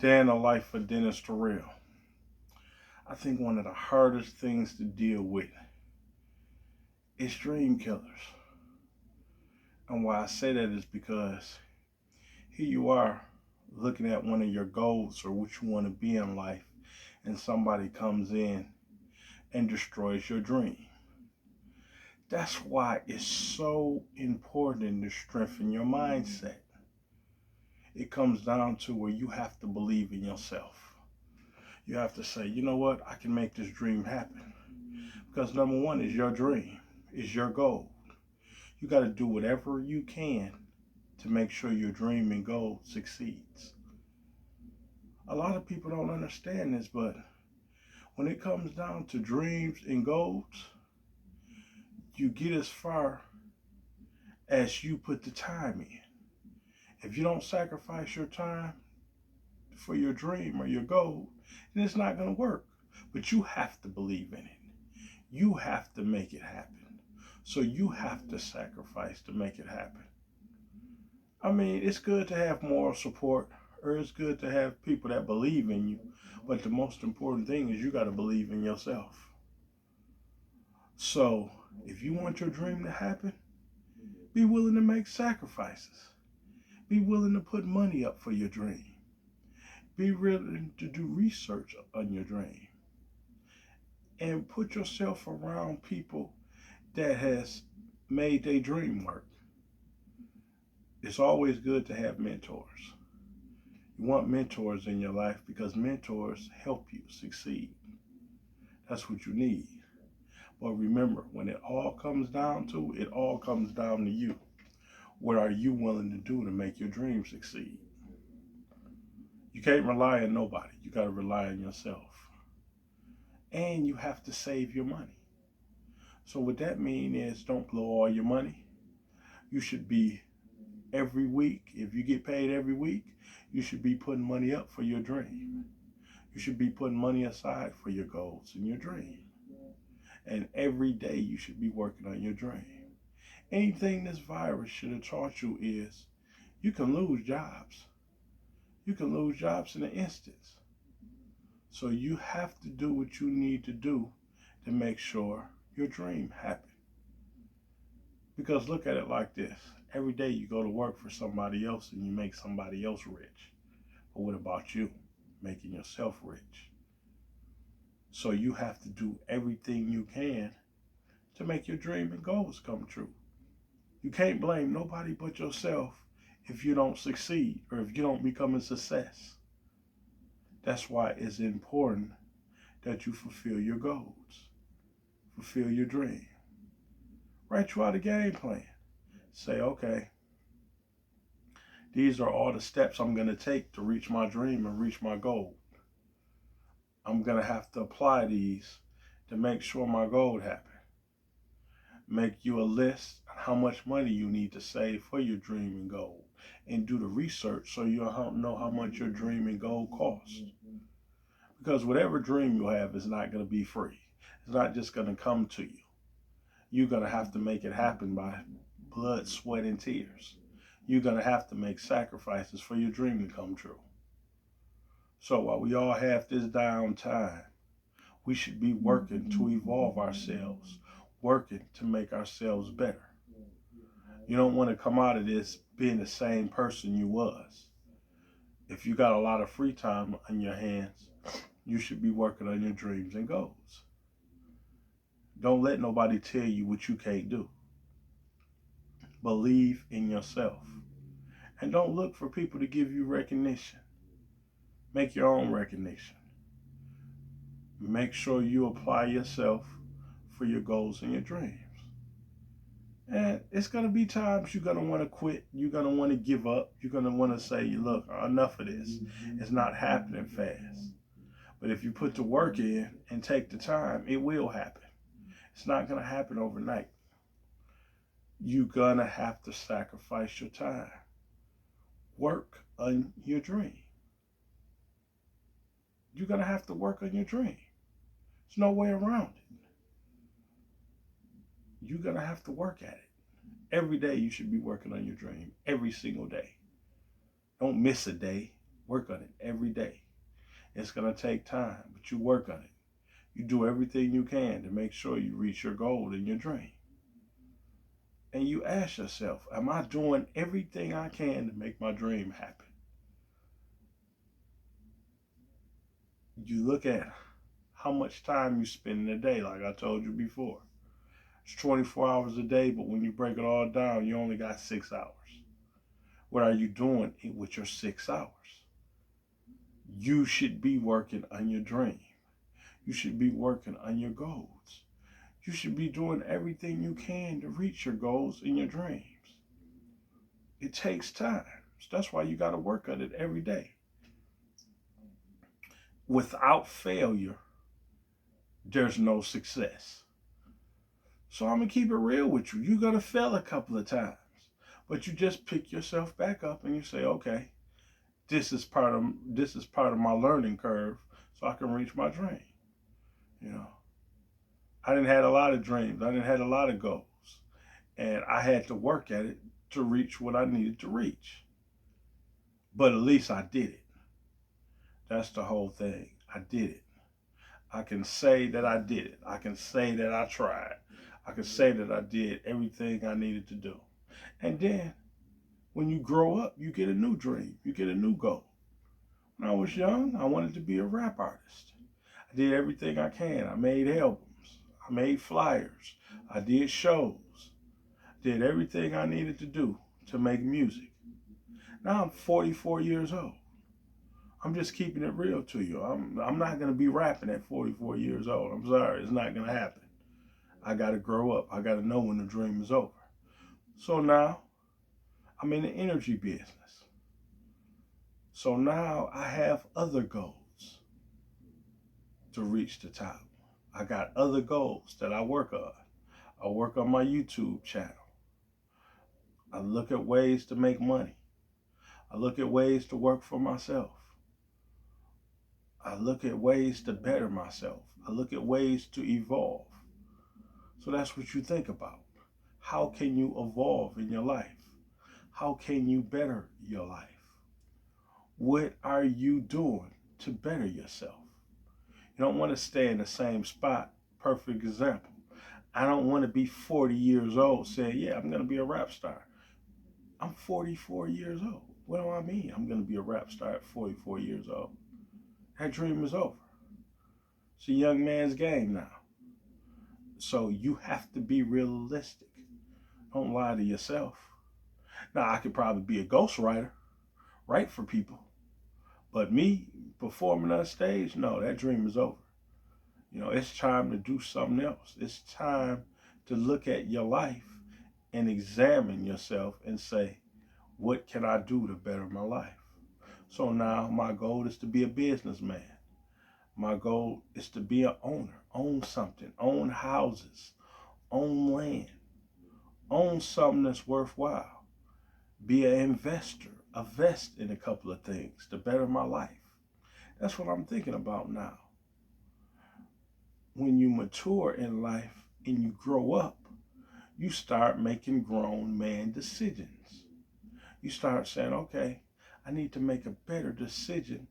Dan, a Life of Dennis Terrell. I think one of the hardest things to deal with is dream killers. And why I say that is because here you are looking at one of your goals or what you want to be in life, and somebody comes in and destroys your dream. That's why it's so important to strengthen your mindset. It comes down to where you have to believe in yourself. You have to say, you know what, I can make this dream happen. Because number one is your dream, is your goal. You got to do whatever you can to make sure your dream and goal succeeds. A lot of people don't understand this, but when it comes down to dreams and goals, you get as far as you put the time in. If you don't sacrifice your time for your dream or your goal, then it's not going to work. But you have to believe in it. You have to make it happen. So you have to sacrifice to make it happen. I mean, it's good to have moral support, or it's good to have people that believe in you. But the most important thing is you got to believe in yourself. So if you want your dream to happen, be willing to make sacrifices. Be willing to put money up for your dream. Be willing to do research on your dream. And put yourself around people that has made their dream work. It's always good to have mentors. You want mentors in your life because mentors help you succeed. That's what you need. But remember, when it all comes down to it, all comes down to you. What are you willing to do to make your dream succeed? You can't rely on nobody. You got to rely on yourself. And you have to save your money. So what that means is don't blow all your money. You should be every week, if you get paid every week, you should be putting money up for your dream. You should be putting money aside for your goals and your dream. And every day you should be working on your dream. Anything this virus should have taught you is you can lose jobs. You can lose jobs in an instance. So you have to do what you need to do to make sure your dream happens. Because look at it like this. Every day you go to work for somebody else and you make somebody else rich. But what about you? Making yourself rich. So you have to do everything you can to make your dream and goals come true. You can't blame nobody but yourself if you don't succeed or if you don't become a success. That's why it's important that you fulfill your goals, fulfill your dream. Write you out a game plan. Say, okay, these are all the steps I'm going to take to reach my dream and reach my goal. I'm going to have to apply these to make sure my goal happens. Make you a list on how much money you need to save for your dream and goal. And do the research so you'll know how much your dream and goal costs. Because whatever dream you have is not going to be free. It's not just going to come to you. You're going to have to make it happen by blood, sweat, and tears. You're going to have to make sacrifices for your dream to come true. So while we all have this downtime, we should be working to evolve ourselves, working to make ourselves better. You don't want to come out of this being the same person you was. If you got a lot of free time on your hands, you should be working on your dreams and goals. Don't let nobody tell you what you can't do. Believe in yourself. And don't look for people to give you recognition. Make your own recognition. Make sure you apply yourself for your goals and your dreams. And it's going to be times you're going to want to quit. You're going to want to give up. You're going to want to say, look, enough of this. It's not happening fast. But if you put the work in and take the time, it will happen. It's not going to happen overnight. You're going to have to sacrifice your time. Work on your dream. You're going to have to work on your dream. There's no way around it. You're going to have to work at it. Every day you should be working on your dream. Every single day. Don't miss a day. Work on it every day. It's going to take time, but you work on it. You do everything you can to make sure you reach your goal and your dream. And you ask yourself, am I doing everything I can to make my dream happen? You look at how much time you spend in a day, like I told you before. It's 24 hours a day, but when you break it all down, you only got 6 hours. What are you doing with your 6 hours? You should be working on your dream. You should be working on your goals. You should be doing everything you can to reach your goals and your dreams. It takes time. So that's why you got to work on it every day. Without failure, there's no success. So I'm going to keep it real with you. You're going to fail a couple of times. But you just pick yourself back up and you say, okay, this is part of my learning curve so I can reach my dream. You know, I didn't have a lot of dreams. I didn't have a lot of goals. And I had to work at it to reach what I needed to reach. But at least I did it. That's the whole thing. I did it. I can say that I did it. I can say that I tried. I can say that I did everything I needed to do. And then when you grow up, you get a new dream. You get a new goal. When I was young, I wanted to be a rap artist. I did everything I can. I made albums. I made flyers. I did shows. Did everything I needed to do to make music. Now I'm 44 years old. I'm just keeping it real to you. I'm not going to be rapping at 44 years old. I'm sorry. It's not going to happen. I got to grow up. I got to know when the dream is over. So now I'm in the energy business. So now I have other goals to reach the top. I got other goals that I work on. I work on my YouTube channel. I look at ways to make money. I look at ways to work for myself. I look at ways to better myself. I look at ways to evolve. So that's what you think about. How can you evolve in your life? How can you better your life? What are you doing to better yourself? You don't want to stay in the same spot. Perfect example. I don't want to be 40 years old saying, yeah, I'm going to be a rap star. I'm 44 years old. What do I mean I'm going to be a rap star at 44 years old? That dream is over. It's a young man's game now. So you have to be realistic. Don't lie to yourself. Now, I could probably be a ghostwriter, write for people. But me performing on stage, no, that dream is over. You know, it's time to do something else. It's time to look at your life and examine yourself and say, what can I do to better my life? So now my goal is to be a businessman. My goal is to be an owner, own something, own houses, own land, own something that's worthwhile. Be an investor, invest in a couple of things to better my life. That's what I'm thinking about now. When you mature in life and you grow up, you start making grown man decisions. You start saying, okay, I need to make a better decision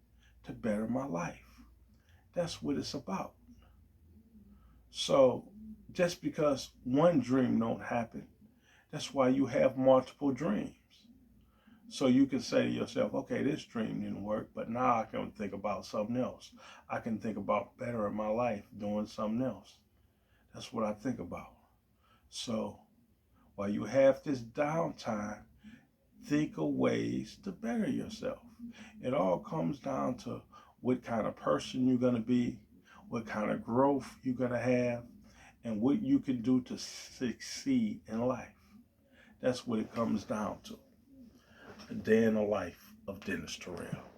to better my life. That's what it's about. So just because one dream don't happen, that's why you have multiple dreams. So you can say to yourself, okay, this dream didn't work, but now I can think about something else. I can think about bettering my life, doing something else. That's what I think about. So while you have this downtime, think of ways to better yourself. It all comes down to what kind of person you're going to be, what kind of growth you're going to have, and what you can do to succeed in life. That's what it comes down to. A day in the life of Dennis Terrell.